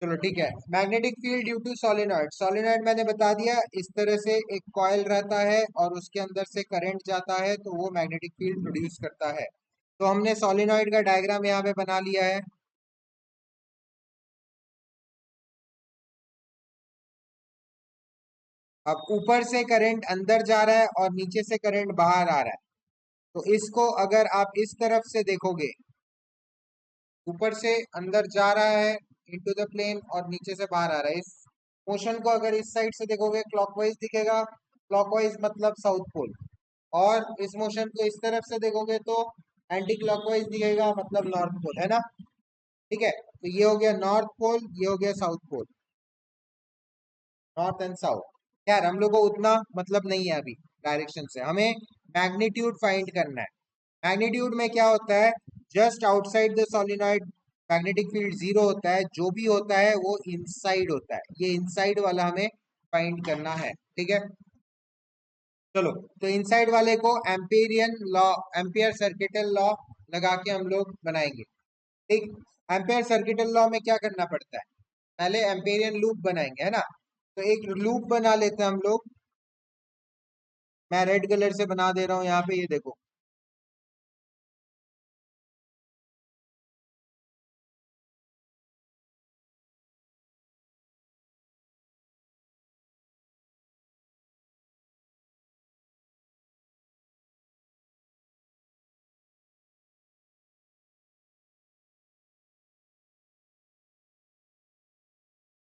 चलो ठीक है। Magnetic field due to solenoid. Solenoid मैंने बता दिया, इस तरह से एक कॉइल रहता है और उसके अंदर से करंट जाता है तो वो मैग्नेटिक फील्ड प्रोड्यूस करता है। तो हमने सोलेनॉइड का डायग्राम यहाँ पे बना लिया है। अब ऊपर से करंट अंदर जा रहा है और नीचे से करंट बाहर आ रहा है। तो इसको अगर आप इस तरफ से देखोगे, ऊपर से अंदर जा रहा है इनटू द प्लेन और नीचे से बाहर आ रहा है। इस मोशन को अगर इस साइड से देखोगे क्लॉकवाइज दिखेगा, क्लॉकवाइज मतलब साउथ पोल। और इस मोशन को इस तरफ से देखोगे तो एंटी क्लॉकवाइज दिखेगा, मतलब नॉर्थ पोल, है ना। ठीक है, तो ये हो गया नॉर्थ पोल, ये हो गया south pole, north and south. यार हम लोग को उतना मतलब नहीं है अभी डायरेक्शन से, हमें मैग्नीट्यूड फाइंड करना है। मैग्नीट्यूड में क्या होता है, just outside the solenoid magnetic field zero होता है, जो भी होता है वो इनसाइड होता है। ये इनसाइड वाला हमें फाइंड करना है, ठीक है। चलो, तो इनसाइड वाले को एम्पियरियन लॉ, एम्पियर सर्किटल लॉ लगा के हम लोग बनाएंगे। ठीक, एम्पियर सर्किटल लॉ में क्या करना पड़ता है, पहले एम्पियरियन लूप बनाएंगे, है ना। तो एक लूप बना लेते हैं हम लोग। मैं रेड कलर से बना दे रहा हूँ यहाँ पे, ये देखो।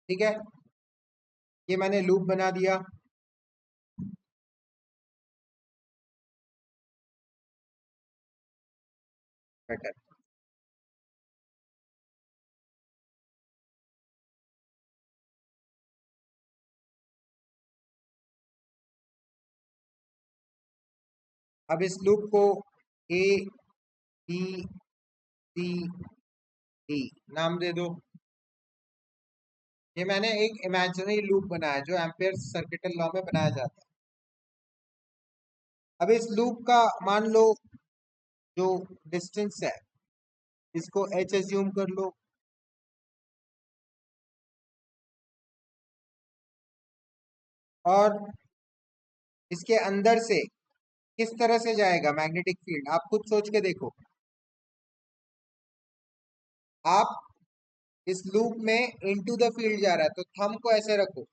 ठीक है, ये मैंने लूप बना दिया। बेटर। अब इस लूप को ए बी सी डी नाम दे दो। ये मैंने एक इमेजिनरी लूप बनाया जो एम्पियर सर्किटल लॉ में बनाया जाता है। अब इस लूप का मान लो जो डिस्टेंस है, इसको h एज्यूम कर लो। और इसके अंदर से किस तरह से जाएगा मैग्नेटिक फील्ड, आप खुद सोच के देखो। आप इस लूप में इनटू द फील्ड जा रहा है तो थंब को ऐसे रखो,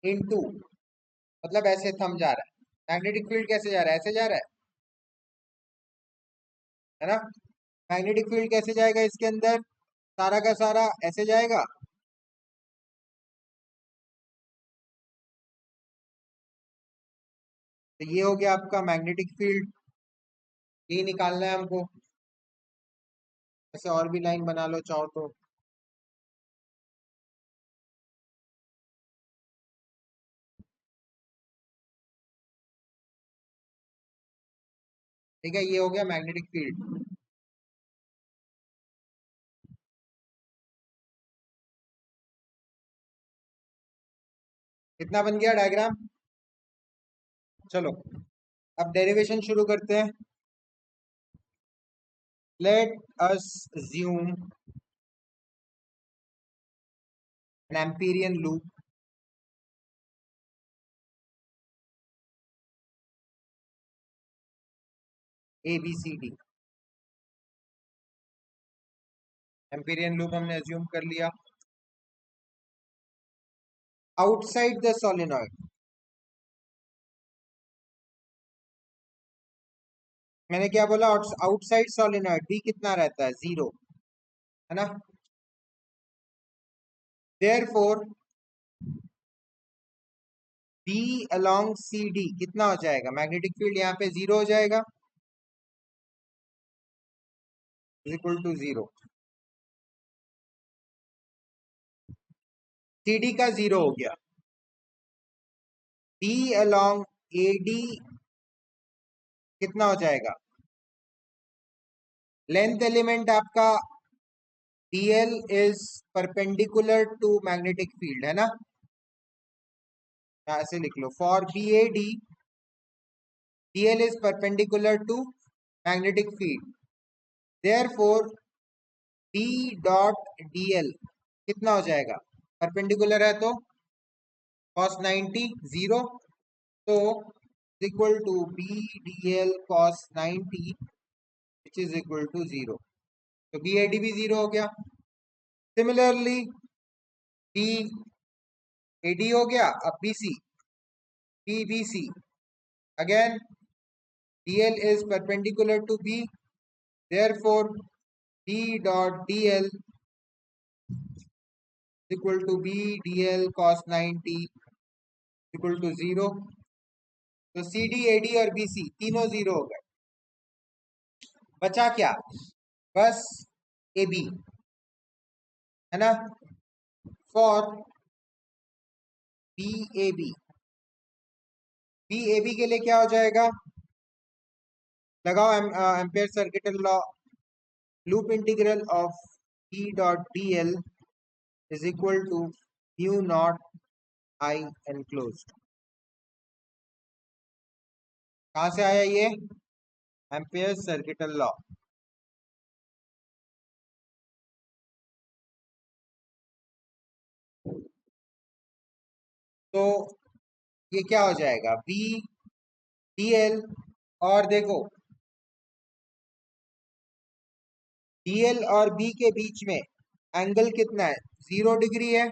इनटू मतलब ऐसे थंब जा रहा है। मैग्नेटिक फील्ड कैसे जा रहा है, ऐसे जा रहा है ना। मैग्नेटिक फील्ड कैसे जाएगा इसके अंदर, सारा का सारा ऐसे जाएगा। तो ये हो गया आपका मैग्नेटिक फील्ड, ये निकालना है हमको। ऐसे और भी लाइन बना लो चाहो तो। ठीक है, ये हो गया मैग्नेटिक फील्ड। कितना बन गया डायग्राम। चलो, अब डेरिवेशन शुरू करते हैं। Let us assume an Amperian loop ABCD। Amperian loop हमने अज्यूम कर लिया। आउटसाइड द सोलेनॉइड, मैंने क्या बोला, आउटसाइड सोलेनॉइड बी कितना रहता है, जीरो, है ना। Therefore B along C D कितना हो जाएगा, मैग्नेटिक फील्ड यहाँ पे जीरो हो जाएगा, is equal to zero. C D का जीरो हो गया। बी अलोंग ए डी कितना हो जाएगा, लेंथ एलिमेंट आपका DL is perpendicular to magnetic field, है ना। ऐसे लिख लो, for BAD DL is perpendicular to magnetic field, therefore D dot DL कितना हो जाएगा, परपेंडिकुलर है तो cos 90 0, तो equal to B D L cos 90 which is equal to 0, तो बी ए डी भी 0 हो गया। सिमिलरली बी ए डी हो गया, अब B C, B B C again dl is perpendicular to b, therefore b dot dl is equal to b dl cos 90 equal to 0, तो C D A D और B C तीनों 0 हो गए, बचा क्या, बस ए बी है ना। For B A B, B A B के लिए क्या हो जाएगा, लगाओ ampere circuital law, loop integral of E dot D L is equal to mu naught I enclosed. कहां से आया ये, एम्पेयर सर्किटल लॉ। तो ये क्या हो जाएगा, बी डी एल, और देखो डीएल और बी के बीच में एंगल कितना है, 0 डिग्री है,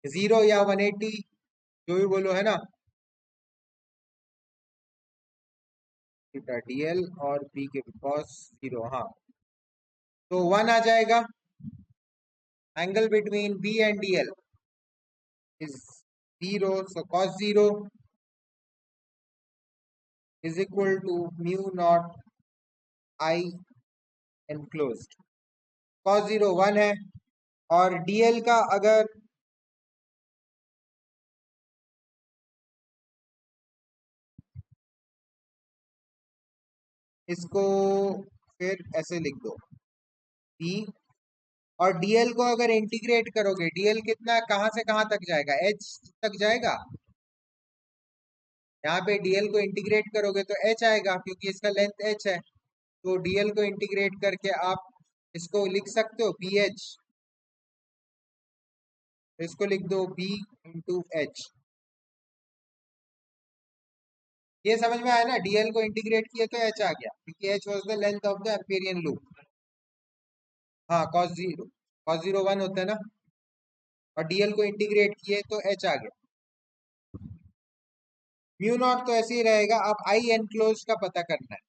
0 या 180 जो भी बोलो है ना, डीएल और बी के cos 0, हाँ तो 1 आ जाएगा, angle between B and D L is 0, so cos 0 is equal to mu naught I enclosed. cos 0 1 है, और डीएल का अगर इसको फिर ऐसे लिख दो, बी और डीएल को अगर इंटीग्रेट करोगे, डीएल कितना कहां से कहां तक जाएगा, एच तक जाएगा, यहाँ पे डीएल को इंटीग्रेट करोगे तो एच आएगा क्योंकि इसका लेंथ एच है, तो डीएल को इंटीग्रेट करके आप इसको लिख सकते हो बी एच, इसको लिख दो बी इंटू एच। ये समझ में आया ना, डीएल को इंटीग्रेट किए तो एच आ गया क्योंकि H was the length of the Amperian loop. हाँ cos 0 1 होता है ना, और डीएल को इंटीग्रेट किए तो एच आ गया। म्यू नॉट तो ऐसे ही रहेगा, अब आई एनक्लोज का पता करना है।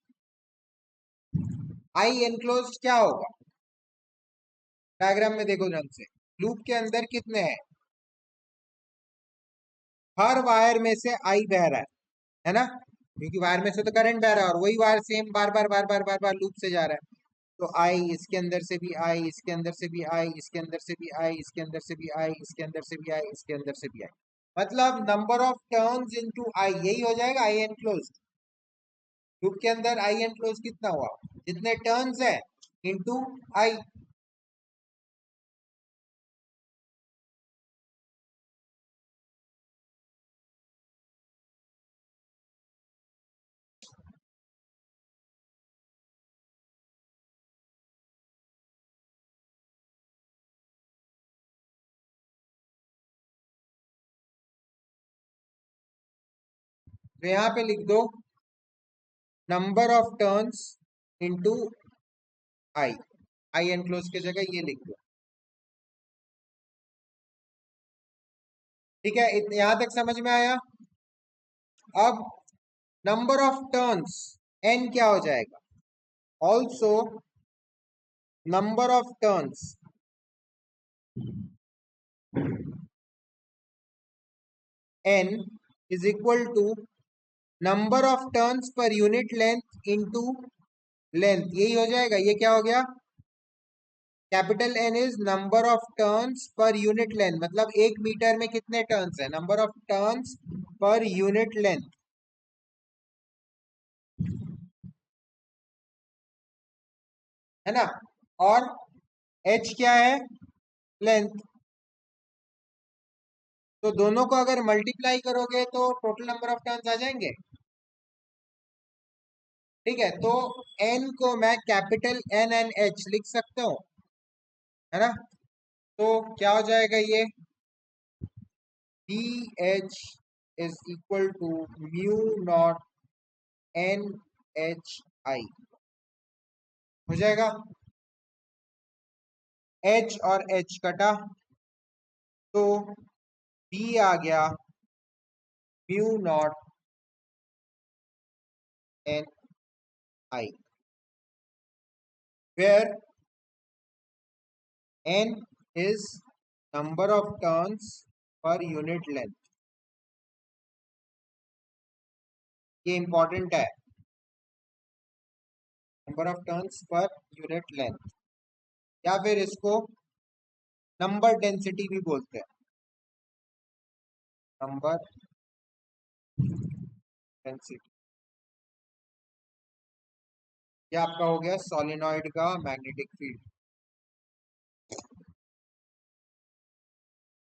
आई एनक्लोज क्या होगा, डायग्राम में देखो ढंग से, लूप के अंदर कितने हैं, हर वायर में से आई बह रहा है ना, क्योंकि वायर में से तो करंट बह रहा है और वही वायर सेम बार बार बार बार बार बार लूप से जा रहा है, तो आई इसके अंदर से भी आई, इसके अंदर से भी आई, इसके अंदर से भी आई, इसके अंदर से भी आई, इसके अंदर से भी आई, इसके अंदर से भी आई, मतलब number of turns into I, यही हो जाएगा आई एनक्लोज। लूप के अंदर आई एनक्लोज कितना हुआ, जितने टर्न्स है इनटू आई। तो यहाँ पे लिख दो number of turns into I, I enclose की जगह ये लिख दो, ठीक है, यहां तक समझ में आया। अब नंबर ऑफ टर्न्स एन क्या हो जाएगा, also number of turns n is equal to number of turns per unit length into length, यही हो जाएगा, ये क्या हो गया, capital N is number of turns per unit length, मतलब एक मीटर में कितने टर्न्स है, number of turns per unit length, है ना, और h क्या है, लेंथ, तो दोनों को अगर मल्टीप्लाई करोगे तो टोटल नंबर ऑफ टर्न्स आ जाएंगे। ठीक है, तो एन को मैं कैपिटल एन एन एच लिख सकता हूँ, है ना। तो क्या हो जाएगा ये, B H is equal to mu not N H I हो जाएगा। एच और एच कटा तो बी आ गया mu not N I, where n is number of turns per unit length। ये इंपॉर्टेंट है, number of turns per unit length, या फिर इसको नंबर डेंसिटी भी बोलते हैं, नंबर डेंसिटी। ये आपका हो गया सोलिनॉइड का मैग्नेटिक फील्ड।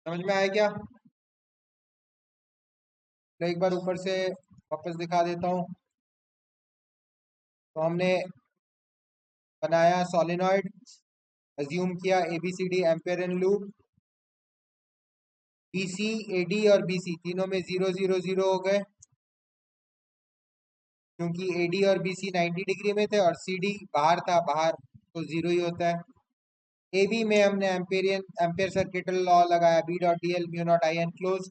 समझ में आया क्या? तो एक बार ऊपर से वापस दिखा देता हूँ। तो हमने बनाया सोलिनॉइड, अज्यूम किया A B C D ampere and loop, B C A D और बीसी तीनों में 0 0 0 हो गए, क्योंकि एडी और बीसी 90 डिग्री में थे और सीडी बाहर था, बाहर तो जीरो ही होता है। एबी में हमने एम्पेयर सर्किटल लॉ लगाया, B dot D L mu naught I enclosed,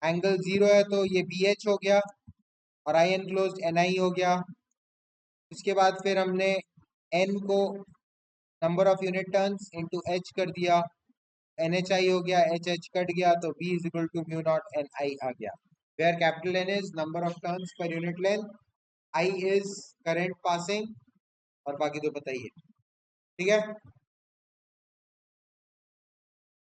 angle zero है तो ये बी एच हो गया और I enclosed N I हो गया। उसके बाद फिर हमने एन को number of unit turns into H कर दिया, एन एच आई हो गया, एच एच कट गया तो B is equal to mu not N I आ गया, where capital N is number of turns per unit length, I is current passing और बाकी तो बताइए। ठीक है।